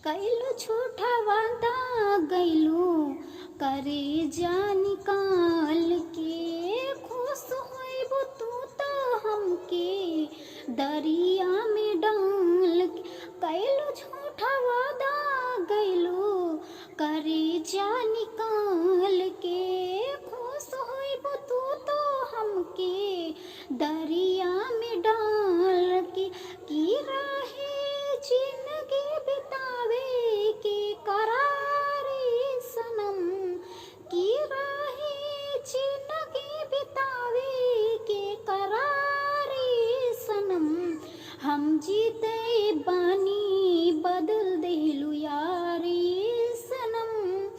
कैलू झूठा वादा गैलू करे जा निकाल के। खुश होइबू तू तो हमके दरिया में डाल के। कैलू झूठा वादा गैलू करे जा निकाल के। खुश होइबू तू तो हमके दरिया में डाल के। की राहे जिंदगी बितावे के करारे सनम। की राहे जिंदगी बितावे के करारे सनम। हम जीते बानी बदल देलू यारी सनम।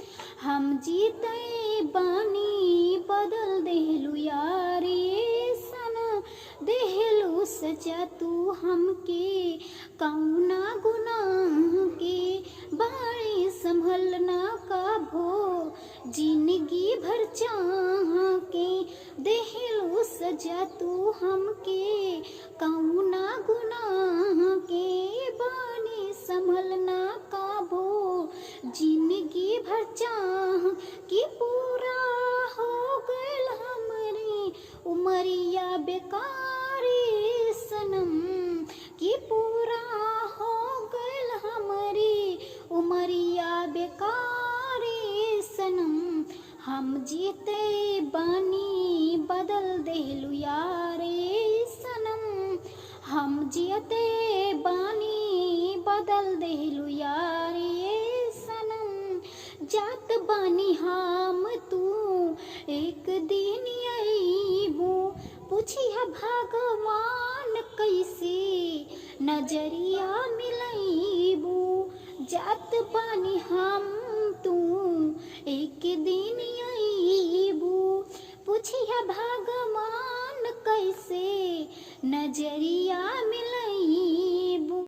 हम जीते बानी बदल देलू यारी सनम। देहलू सजा तू हमके कौना गुनाह के। बाड़ी संभलना काबो जिंदगी भर चाह के। देहलू सजा तू हमके कौना गुनाह के। बानी संभलना काबो जिंदगी भर चाह कि पूरा हो गइल हमरी उमरिया बेकारी सनम। कि पूरा हो गइल हमरी उमरिया बेकारी सनम। हम जीते बानी बदल देलू यारे सनम। हम जीते बानी बदल देलू यारे सनम। जात बानी हम तू एक दिन अइबू। पूछिया भगवान कैसे नजरिया मिलइबू। जात बानी हम तू एक दिन अइबू। पूछिया भगवान कैसे नजरिया मिल